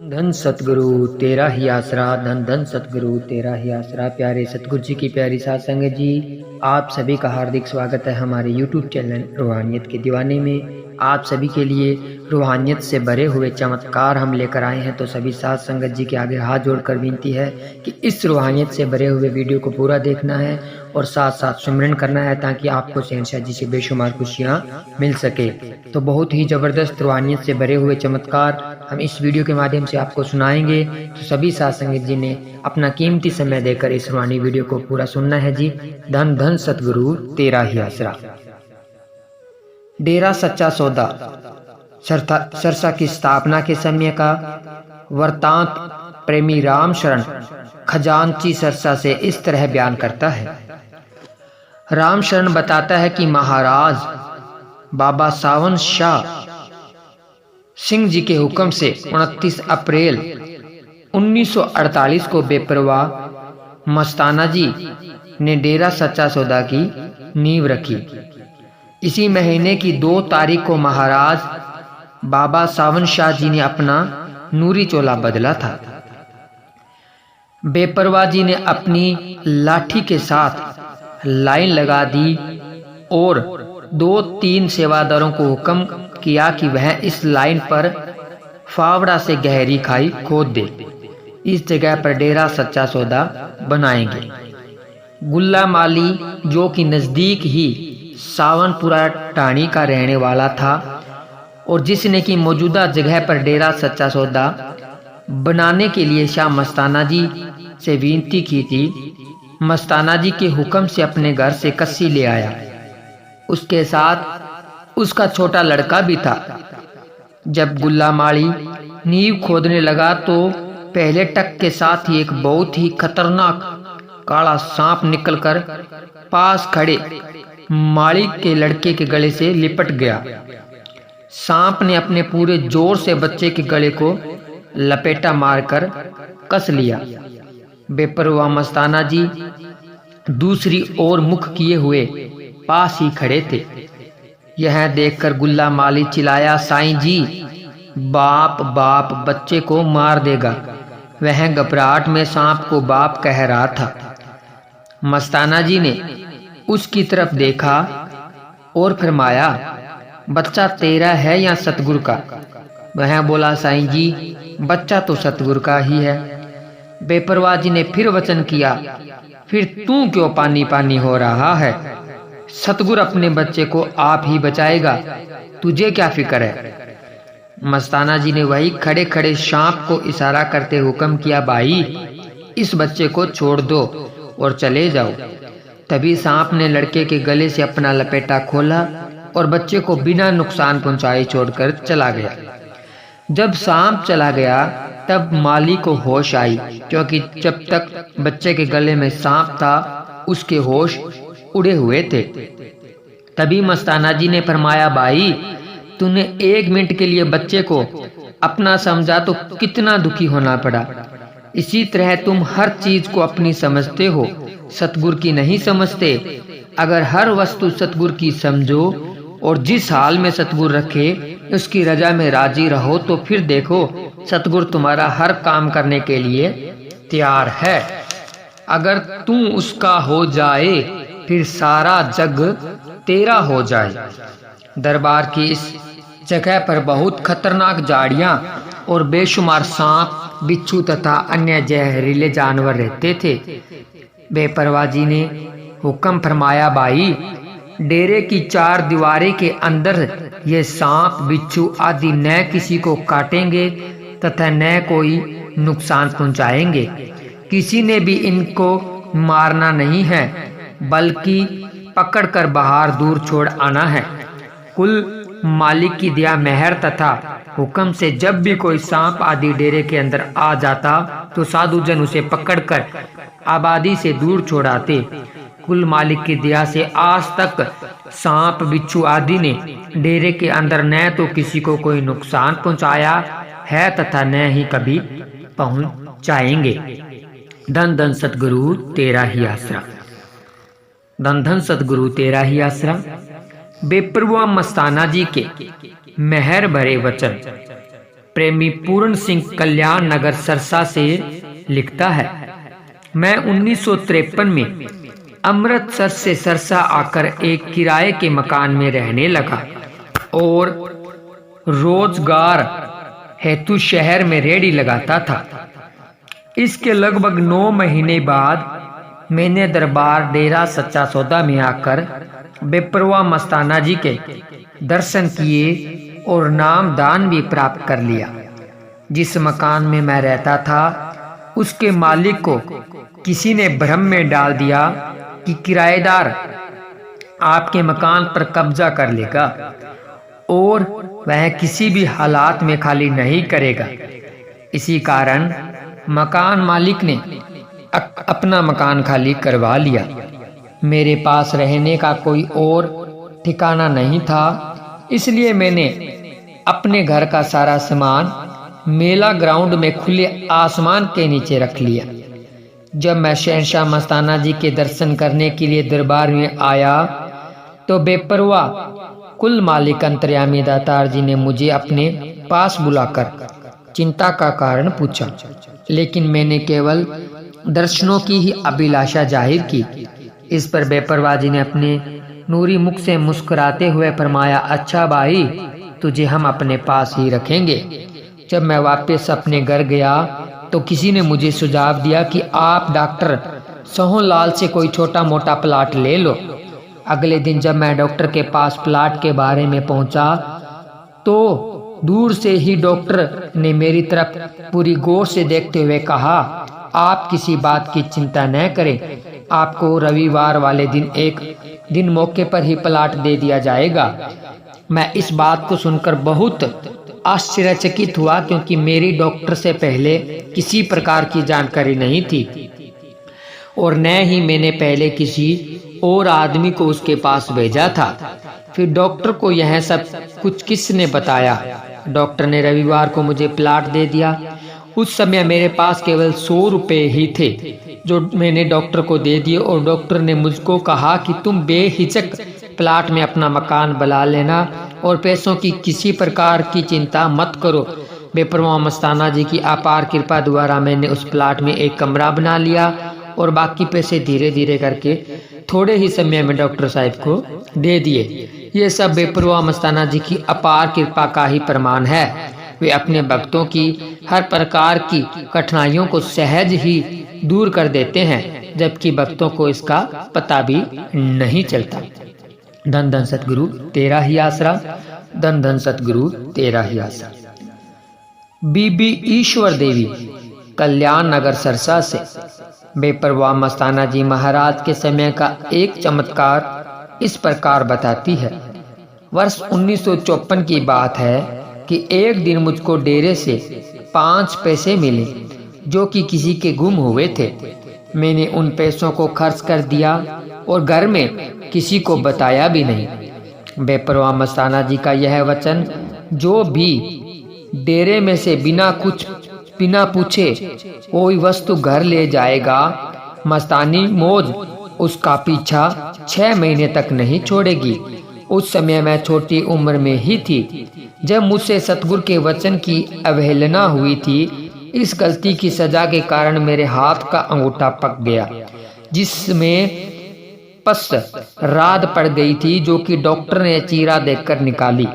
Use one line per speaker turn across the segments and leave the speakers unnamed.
धन सतगुरु तेरा ही आसरा, धन धन सतगुरु तेरा ही आसरा। प्यारे सतगुरु जी की प्यारी साध संगत जी, आप सभी का हार्दिक स्वागत है हमारे YouTube चैनल रूहानियत के दीवाने में। आप सभी के लिए रूहानियत से भरे हुए चमत्कार हम लेकर आए हैं। तो सभी साध संगत जी के आगे हाथ जोड़कर विनती है कि इस रूहानियत से भरे हुए वीडियो को पूरा देखना है और साथ साथ सुमिरन करना है, ताकि आपको शहंशाह जी से बेशुमार खुशियाँ मिल सके। तो बहुत ही ज़बरदस्त रूहानियत से भरे हुए चमत्कार हम इस वीडियो के माध्यम से आपको सुनाएंगे। तो सभी साध संगत जी ने अपना कीमती समय देकर इस रूहानी वीडियो को पूरा सुनना है जी। धन धन सतगुरु तेरा ही आसरा। डेरा सच्चा सौदा सरसा की स्थापना के समय का वृतांत प्रेमी राम शरण खजांची सरसा से इस तरह बयान करता है। राम शरण बताता है कि महाराज बाबा सावन शाह सिंह जी के हुक्म से 29 अप्रैल 1948 को बेपरवाह मस्ताना जी ने डेरा सच्चा सौदा की नींव रखी। इसी महीने की 2 तारीख को महाराज बाबा सावन शाह जी ने अपना नूरी चोला बदला था। बेपरवाह जी ने अपनी लाठी के साथ लाइन लगा दी और 2-3 सेवादारों को हुक्म किया कि वह इस लाइन पर फावड़ा से गहरी खाई खोद दे। इस जगह पर डेरा सच्चा सौदा बनाएंगे। गुल्ला माली, जो कि नजदीक ही सावनपुरा टाणी का रहने वाला था और जिसने की मौजूदा जगह पर डेरा सच्चा सौदा बनाने के लिए शाह मस्ताना जी से विनती की थी, मस्ताना जी के हुक्म से अपने घर से कस्सी ले आया। उसके साथ उसका छोटा लड़का भी था। जब गुल्ला माली नींव खोदने लगा तो पहले टक के साथ ही एक बहुत ही खतरनाक काला सांप निकलकर पास खड़े माली के लड़के के गले से लिपट गया। सांप ने अपने पूरे जोर से बच्चे के गले को लपेटा मारकर कस लिया। बेपरवाह मस्ताना जी दूसरी ओर मुख किए हुए पास ही खड़े थे। यह देखकर गुल्ला माली चिल्लाया, साईं जी, बाप बाप बच्चे को मार देगा। वह घबराहट में सांप को बाप कह रहा था। मस्ताना जी ने उसकी तरफ देखा और फरमाया, बच्चा तेरा है या सतगुरु का? वह बोला, साईं जी, बच्चा तो सतगुरु का ही है। बेपरवाह जी ने फिर वचन किया, फिर तू क्यों पानी पानी हो रहा है? सतगुरु अपने बच्चे को आप ही बचाएगा, तुझे क्या फिक्र है? मस्ताना जी ने वही खड़े खड़े सांप को इशारा करते हुक्म किया, भाई इस बच्चे को छोड़ दो और चले जाओ। तभी सांप ने लड़के के गले से अपना लपेटा खोला और बच्चे को बिना नुकसान पहुंचाए छोड़कर चला गया। जब सांप चला गया तब माली को होश आई, क्योंकि जब तक बच्चे के गले में सांप था उसके होश उड़े हुए थे। तभी मस्ताना जी ने फरमाया, भाई तूने 1 मिनट के लिए बच्चे को अपना समझा तो कितना दुखी होना पड़ा। इसी तरह तुम हर चीज को अपनी समझते हो, सतगुरु की नहीं समझते। अगर हर वस्तु सतगुरु की समझो और जिस हाल में सतगुरु रखे उसकी रजा में राजी रहो, तो फिर देखो सतगुरु तुम्हारा हर काम करने के लिए तैयार है। अगर तू उसका हो जाए फिर सारा जग तेरा हो जाए। दरबार की इस जगह पर बहुत खतरनाक झाड़ियां और बेशुमार सांप, बिच्छू तथा अन्य जहरीले जानवर रहते थे। बेपरवाह जी ने हुक्म फरमाया, भाई डेरे की 4 दीवारें के अंदर ये सांप, बिच्छू आदि न किसी को काटेंगे तथा न कोई नुकसान पहुंचाएंगे। किसी ने भी इनको मारना नहीं है, बल्कि पकड़कर बाहर दूर छोड़ आना है। कुल मालिक की दिया मेहर तथा हुक्म से जब भी कोई सांप आदि डेरे के अंदर आ जाता तो साधुजन उसे पकड़कर आबादी से दूर छोड़ाते। कुल मालिक की दया से आज तक सांप, बिच्छू आदि ने डेरे के अंदर न तो किसी को कोई नुकसान पहुंचाया है तथा न ही कभी पहुंचाएंगे। धन धन सतगुरु तेरा ही आसरा। धन धन सतगुरु तेरा ही आसरा। बेपरवाह मस्ताना जी के मेहर भरे वचन। प्रेमी पूर्ण सिंह कल्याण नगर सरसा से लिखता है, मैं 1953 में अमृतसर से सरसा आकर एक किराए के मकान में रहने लगा और रोजगार हेतु शहर में रेहड़ी लगाता था। इसके लगभग 9 महीने बाद मैंने दरबार डेरा सच्चा सौदा में आकर बेपरवाह मस्ताना जी के दर्शन किए और नाम दान भी प्राप्त कर लिया। जिस मकान में मैं रहता था उसके मालिक को किसी ने भ्रम में डाल दिया कि किराएदार आपके मकान पर कब्जा कर लेगा और वह किसी भी हालात में खाली नहीं करेगा। इसी कारण मकान मालिक ने अपना मकान खाली करवा लिया। मेरे पास रहने का कोई और ठिकाना नहीं था, इसलिए मैंने अपने घर का सारा सामान मेला ग्राउंड में खुले आसमान के नीचे रख लिया। जब मैं शहंशाह मस्ताना जी के दर्शन करने के लिए दरबार में आया तो बेपरवाह कुल मालिक अंतर्यामी दातार जी ने मुझे अपने पास बुलाकर चिंता का कारण पूछा, लेकिन मैंने केवल दर्शनों की ही अभिलाषा जाहिर की। इस पर बेपरवाह जी ने अपने नूरी मुख से मुस्कुराते हुए फरमाया, अच्छा भाई, तुझे हम अपने पास ही रखेंगे। जब मैं वापस अपने घर गया तो किसी ने मुझे सुझाव दिया कि आप डॉक्टर सोहनलाल से कोई छोटा मोटा प्लाट ले लो। अगले दिन जब मैं डॉक्टर के पास प्लाट के बारे में पहुंचा तो दूर से ही डॉक्टर ने मेरी तरफ पूरी गौर से देखते हुए कहा, आप किसी बात की चिंता न करें, आपको रविवार वाले दिन एक दिन मौके पर ही प्लाट दे दिया जाएगा। मैं इस बात को सुनकर बहुत आश्चर्यचकित हुआ, क्योंकि मेरी डॉक्टर से पहले किसी प्रकार की जानकारी नहीं थी और न ही मैंने पहले किसी और आदमी को उसके पास भेजा था। फिर डॉक्टर को यह सब कुछ किसने बताया? डॉक्टर ने रविवार को मुझे प्लाट दे दिया। उस समय मेरे पास केवल 100 रुपए ही थे जो मैंने डॉक्टर को दे दिए और डॉक्टर ने मुझको कहा कि तुम बेहिचक प्लाट में अपना मकान बना लेना और पैसों की किसी प्रकार की चिंता मत करो। बेपरवाह मस्ताना जी की अपार कृपा द्वारा मैंने उस प्लाट में एक कमरा बना लिया और बाकी पैसे धीरे धीरे करके थोड़े ही समय में डॉक्टर साहब को दे दिए। ये सब बेपरवाह मस्ताना जी की अपार कृपा का ही प्रमाण है। वे अपने भक्तों की हर प्रकार की कठिनाइयों को सहज ही दूर कर देते हैं, जबकि भक्तों को इसका पता भी नहीं चलता। धन धन सतगुरु तेरा ही आसरा, धन धन सतगुरु तेरा ही आसरा। बीबी ईश्वर देवी कल्याण नगर सरसा से बेपरवाह मस्ताना जी महाराज के समय का एक चमत्कार इस प्रकार बताती है। वर्ष 1954 की बात है कि एक दिन मुझको डेरे से 5 पैसे मिले जो कि किसी के गुम हुए थे। मैंने उन पैसों को खर्च कर दिया और घर में किसी को बताया भी नहीं। बेपरवाह मस्ताना जी का यह वचन, जो भी डेरे में से बिना पूछे कोई वस्तु घर ले जाएगा, मस्तानी मौज उसका पीछा 6 महीने तक नहीं छोड़ेगी। उस समय मैं छोटी उम्र में ही थी जब मुझसे सतगुरु के वचन की अवहेलना हुई थी। इस गलती की सजा के कारण मेरे हाथ का अंगूठा पक गया, जिसमें पस राद पड़ गई थी, जो कि डॉक्टर ने चीरा देखकर निकाली।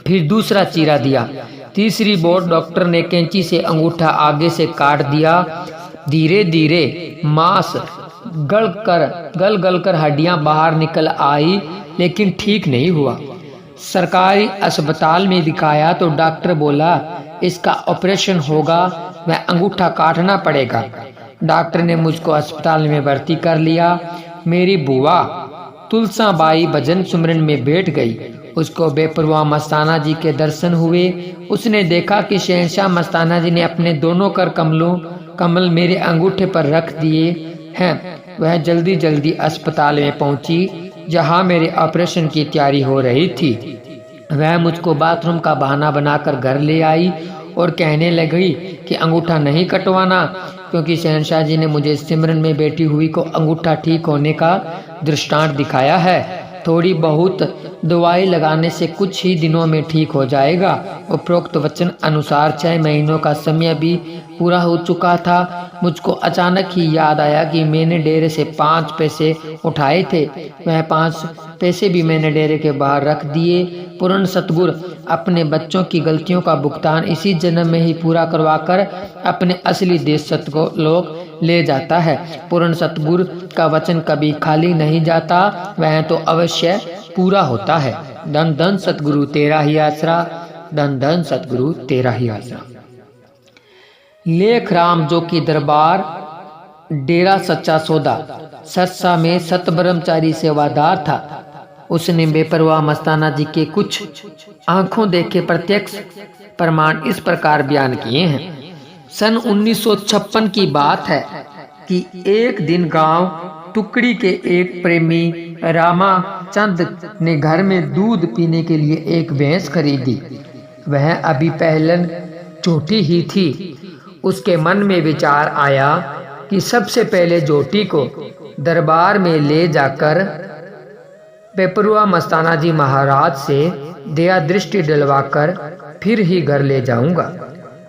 फिर दूसरा चीरा दिया। तीसरी बार डॉक्टर ने कैंची से अंगूठा आगे से काट दिया। धीरे धीरे मांस गल कर हड्डियां बाहर निकल आई, लेकिन ठीक नहीं हुआ। सरकारी अस्पताल में दिखाया तो डॉक्टर बोला, इसका ऑपरेशन होगा, वह अंगूठा काटना पड़ेगा। डॉक्टर ने मुझको अस्पताल में भर्ती कर लिया। मेरी बुआ तुलसा बाई भजन सुमरन में बैठ गई। उसको बेपरवाह मस्ताना जी के दर्शन हुए। उसने देखा कि शहंशाह मस्ताना जी ने अपने दोनों कर कमल मेरे अंगूठे पर रख दिए हैं। वह जल्दी जल्दी अस्पताल में पहुंची जहां मेरे ऑपरेशन की तैयारी हो रही थी। वह मुझको बाथरूम का बहाना बनाकर घर ले आई और कहने लगी कि अंगूठा नहीं कटवाना, क्योंकि शहंशाह जी ने मुझे सिमरन में बैठी हुई को अंगूठा ठीक होने का दृष्टांत दिखाया है। थोड़ी बहुत दवाई लगाने से कुछ ही दिनों में ठीक हो जाएगा। उपरोक्त वचन अनुसार 6 महीनों का समय भी पूरा हो चुका था। मुझको अचानक ही याद आया कि मैंने डेरे से 5 पैसे उठाए थे। वह 5 पैसे भी मैंने डेरे के बाहर रख दिए। पूर्ण सतगुरु अपने बच्चों की गलतियों का भुगतान इसी जन्म में ही पूरा करवाकर अपने असली देश सतलोक ले जाता है। पूर्ण सतगुरु का वचन कभी खाली नहीं जाता, वह तो अवश्य पूरा होता है। धन धन सतगुरु तेरा ही आसरा, धन धन सतगुरु तेरा ही आसरा। लेख राम जो कि दरबार डेरा सच्चा सौदा सरसा में सत ब्रह्मचारी सेवादार था। उसने बेपरवाह मस्ताना जी के कुछ आंखों देखे प्रत्यक्ष प्रमाण इस प्रकार बयान किए हैं। सन 1956 की बात है कि एक दिन गांव टुकड़ी के एक प्रेमी रामाचंद ने घर में दूध पीने के लिए एक भैंस खरीदी। वह अभी पहलन छोटी ही थी। उसके मन में विचार आया कि सबसे पहले जोटी को दरबार में ले जाकर बेपरवाह मस्ताना जी महाराज से दया दृष्टि दिलवाकर फिर ही घर ले जाऊंगा,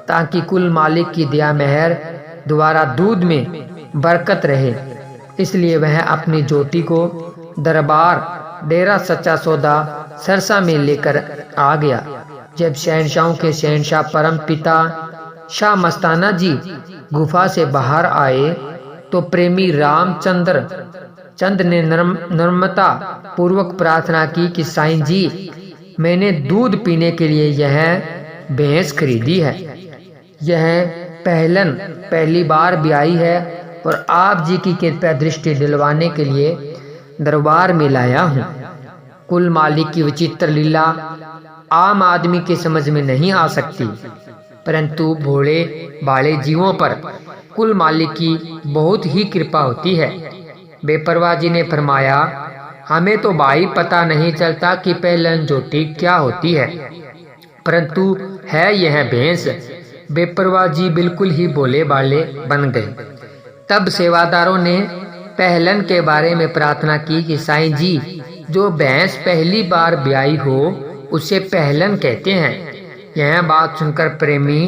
ताकि कुल मालिक की दया मेहर द्वारा दूध में बरकत रहे। इसलिए वह अपनी जोटी को दरबार डेरा सच्चा सौदा सरसा में लेकर आ गया। जब शहनशाहों के शहनशाह परम पिता शाह मस्ताना जी गुफा से बाहर आए तो प्रेमी रामचंद्र चंद ने नम्रता पूर्वक प्रार्थना की कि साईं जी, मैंने दूध पीने के लिए यह भैंस खरीदी है। यह पहलन पहली बार ब्याई है और आप जी की कृपया दृष्टि दिलवाने के लिए दरबार में लाया हूँ। कुल मालिक की विचित्र लीला आम आदमी के समझ में नहीं आ सकती, परंतु भोले भाले जीवों पर कुल मालिक की बहुत ही कृपा होती है। बेपरवाह जी ने फरमाया, हमें तो भाई पता नहीं चलता कि पहलन जोटी क्या होती है, परंतु है यह भैंस। बेपरवाह जी बिल्कुल ही भोले भाले बन गए। तब सेवादारों ने पहलन के बारे में प्रार्थना की कि साईं जी, जो भैंस पहली बार ब्याई हो उसे पहलन कहते हैं। यह बात सुनकर प्रेमी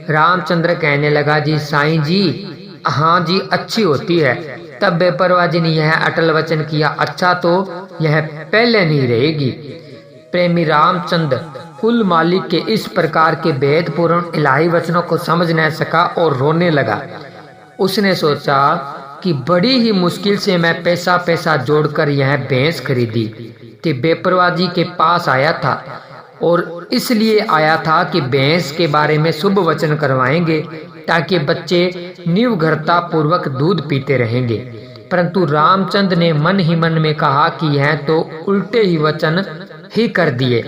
रामचंद्र कहने लगा, जी साईं जी, हाँ जी, अच्छी होती है। तब बेपरवाह जी ने यह अटल वचन किया, अच्छा तो यह पहले नहीं रहेगी। प्रेमी रामचंद्र कुल मालिक के इस प्रकार के भेदपूर्ण इलाही वचनों को समझ न सका और रोने लगा। उसने सोचा कि बड़ी ही मुश्किल से मैं पैसा जोड़कर यह भैंस खरीदी कि बेपरवाह जी के पास आया था, और इसलिए आया था कि भैंस के बारे में शुभ वचन करवाएंगे ताकि बच्चे निर्भरता पूर्वक दूध पीते रहेंगे। परंतु रामचंद्र ने मन ही मन में कहा कि यह तो उल्टे ही वचन ही कर दिए।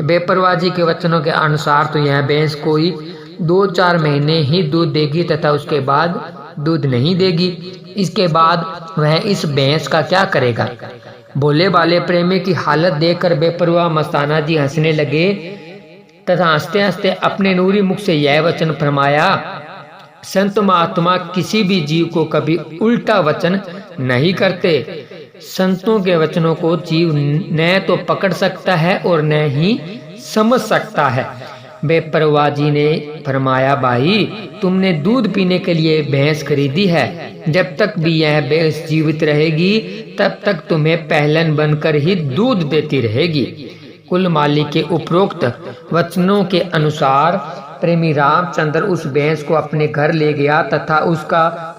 बेपरवाह जी के वचनों के अनुसार तो यह भैंस कोई 2-4 महीने ही दूध देगी तथा उसके बाद दूध नहीं देगी। इसके बाद वह इस भैंस का क्या करेगा। भोले भाले प्रेमी की हालत देखकर बेपरवाह मस्ताना जी हंसने लगे तथा हंसते हंसते अपने नूरी मुख से यह वचन फरमाया, संत महात्मा किसी भी जीव को कभी उल्टा वचन नहीं करते। संतों के वचनों को जीव न तो पकड़ सकता है और न ही समझ सकता है। बेपरवाह जी ने फरमाया, भाई, तुमने दूध पीने के लिए भैंस खरीदी है। जब तक भी यह भैंस जीवित रहेगी तब तक तुम्हें पहलन बनकर ही दूध देती रहेगी। कुल मालिक के उपरोक्त वचनों के अनुसार प्रेमी रामचंद्र उस भैंस को अपने घर ले गया तथा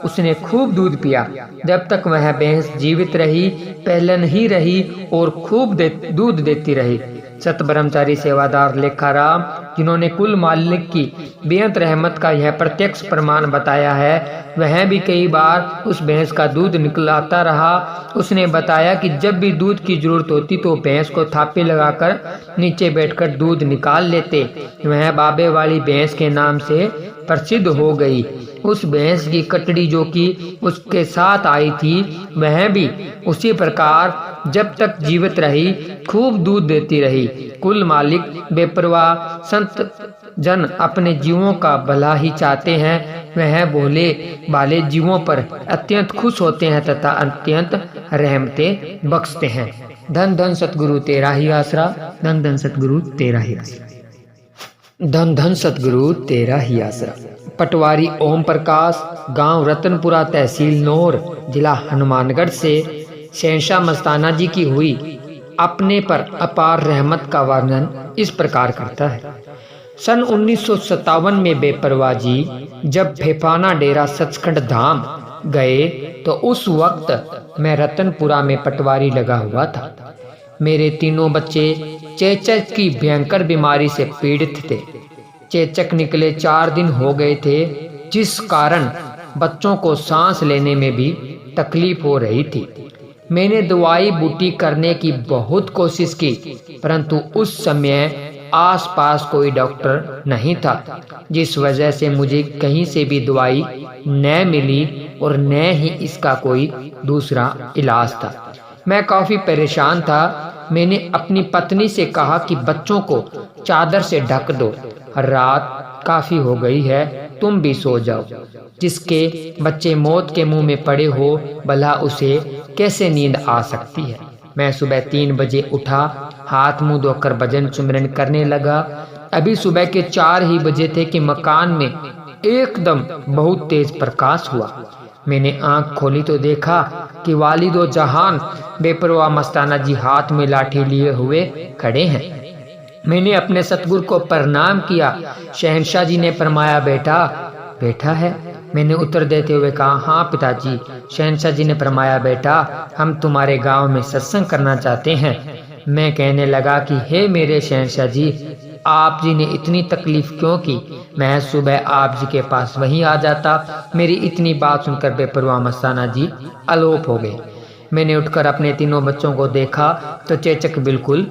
उसने खूब दूध पिया। जब तक वह भैंस जीवित रही, पहलन ही रही और खूब दूध देती रही। सत ब्रह्मचारी सेवादार लेखाराम, जिन्होंने कुल मालिक की बेअंत रहमत का यह प्रत्यक्ष प्रमाण बताया है, वह भी कई बार उस भैंस का दूध निकलाता रहा। उसने बताया कि जब भी दूध की जरूरत होती तो भैंस को थापी लगाकर नीचे बैठकर दूध निकाल लेते। वह बाबे वाली भैंस के नाम से प्रसिद्ध हो गई। उस भैंस की कटड़ी जो कि उसके साथ आई थी, वह भी उसी प्रकार जब तक जीवित रही खूब दूध देती रही। कुल मालिक बेपरवाह संत जन अपने जीवों का भला ही चाहते हैं। वह भोले भाले जीवों पर अत्यंत खुश होते हैं तथा अत्यंत रहमतें बख्शते हैं। धन धन सतगुरु तेरा ही आसरा, धन धन सतगुरु तेरा ही आसरा, धन धन सतगुरु तेरा ही आसरा। पटवारी ओम प्रकाश, गांव रतनपुरा, तहसील नौर, जिला हनुमानगढ़ से शहंशाह मस्ताना जी की हुई अपने पर अपार रहमत का वर्णन इस प्रकार करता है। सन 1957 में बेपरवाह जी जब फेफाना डेरा सचखंड धाम गए तो उस वक्त मैं रतनपुरा में पटवारी लगा हुआ था। मेरे तीनों बच्चे चेचक की भयंकर बीमारी से पीड़ित थे। चेचक निकले 4 दिन हो गए थे, जिस कारण बच्चों को सांस लेने में भी तकलीफ हो रही थी। मैंने दवाई बूटी करने की बहुत कोशिश की, परंतु उस समय आसपास कोई डॉक्टर नहीं था, जिस वजह से मुझे कहीं से भी दवाई न मिली और न ही इसका कोई दूसरा इलाज था। मैं काफी परेशान था। मैंने अपनी पत्नी से कहा कि बच्चों को चादर से ढक दो, रात काफी हो गई है, तुम भी सो जाओ। जिसके बच्चे मौत के मुंह में पड़े हो, भला उसे कैसे नींद आ सकती है। मैं सुबह 3 बजे उठा, हाथ मुंह धोकर भजन सुमिरन करने लगा। अभी सुबह के 4 ही बजे थे कि मकान में एकदम बहुत तेज प्रकाश हुआ। मैंने आंख खोली तो देखा कि वालिदो जहान बेपरवाह मस्ताना जी हाथ में लाठी लिए हुए खड़े हैं। मैंने अपने सतगुरु को प्रणाम किया। शहंशाह जी ने फरमाया, बेटा बैठा है। मैंने उत्तर देते हुए कहा, हाँ पिताजी। शहंशाह जी ने फरमाया, बेटा हम तुम्हारे गांव में सत्संग करना चाहते हैं। मैं कहने लगा कि हे मेरे शहंशाह जी, आप जी ने इतनी तकलीफ क्यों की, मैं सुबह आप जी के पास वहीं आ जाता। मेरी इतनी बात सुनकर बेपरवाह मस्ताना जी अलोप हो गए। मैंने उठकर अपने तीनों बच्चों को देखा तो चेचक बिल्कुल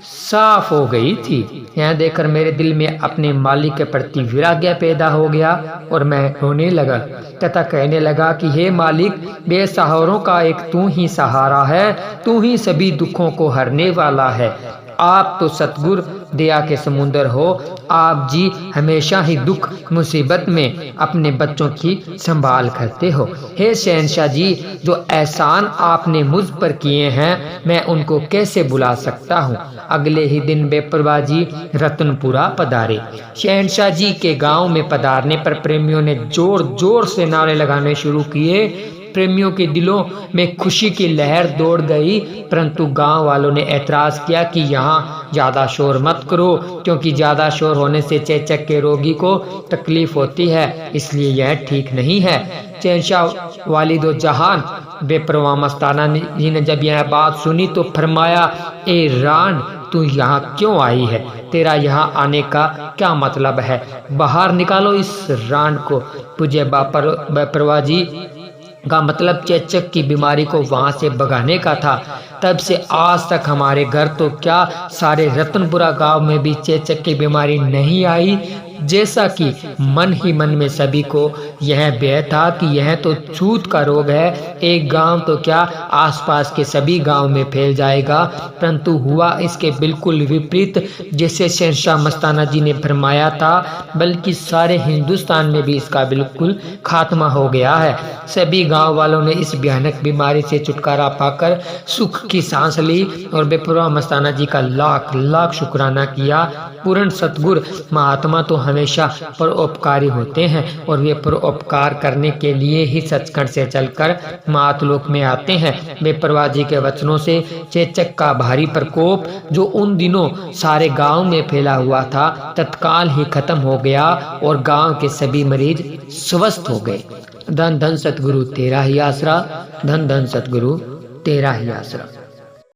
साफ हो गई थी। यह देखकर मेरे दिल में अपने मालिक के प्रति वैराग्य पैदा हो गया और मैं रोने लगा तथा कहने लगा कि हे मालिक, बेसहारों का एक तू ही सहारा है, तू ही सभी दुखों को हरने वाला है। आप तो सतगुर दया के समुंदर हो। आप जी हमेशा ही दुख मुसीबत में अपने बच्चों की संभाल करते हो। हे शहंशाह जी, जो एहसान आपने मुझ पर किए हैं मैं उनको कैसे भुला सकता हूँ। अगले ही दिन बेपरवाह जी रतनपुरा पधारे। शहंशाह जी के गांव में पधारने पर प्रेमियों ने जोर जोर से नारे लगाने शुरू किए। प्रेमियों के दिलों में खुशी की लहर दौड़ गई, परंतु गांव वालों ने ऐतराज किया कि यहाँ ज्यादा शोर मत करो, क्योंकि ज्यादा शोर होने से चेचक के रोगी को तकलीफ होती है, इसलिए यह ठीक नहीं है। शहंशाह वालिदो जहान बेपरवाह मस्ताना जी ने जब यह बात सुनी तो फरमाया, ए रान, तू यहाँ क्यों आई है? तेरा यहाँ आने का क्या मतलब है? बाहर निकालो इस रान को। पूज्य बेपरवाह जी का मतलब चेचक की बीमारी को वहां से भगाने का था। तब से आज तक हमारे घर तो क्या सारे रतनपुरा गांव में भी चेचक की बीमारी नहीं आई। जैसा कि मन ही मन में सभी को यह भय था कि यह तो छूत का रोग है, एक गांव तो क्या आसपास के सभी गांव में फैल जाएगा, परंतु हुआ इसके बिल्कुल विपरीत। जैसे शहंशाह मस्ताना जी ने फरमाया था, बल्कि सारे हिंदुस्तान में भी इसका बिल्कुल खात्मा हो गया है। सभी गांव वालों ने इस भयानक बीमारी से छुटकारा पाकर सुख की सांस ली और बेपरवाह मस्ताना जी का लाख लाख शुक्राना किया। पूर्ण सतगुर महात्मा तो हमेशा परोपकारी होते हैं और वे परोपकार करने के लिए ही सचखंड से चलकर मातलोक में आते हैं। बेपरवाह जी के वचनों से चेचक का भारी प्रकोप जो उन दिनों सारे गांव में फैला हुआ था तत्काल ही खत्म हो गया और गांव के सभी मरीज स्वस्थ हो गए। धन धन सतगुरु तेरा ही आसरा, धन धन सतगुरु तेरा ही आसरा।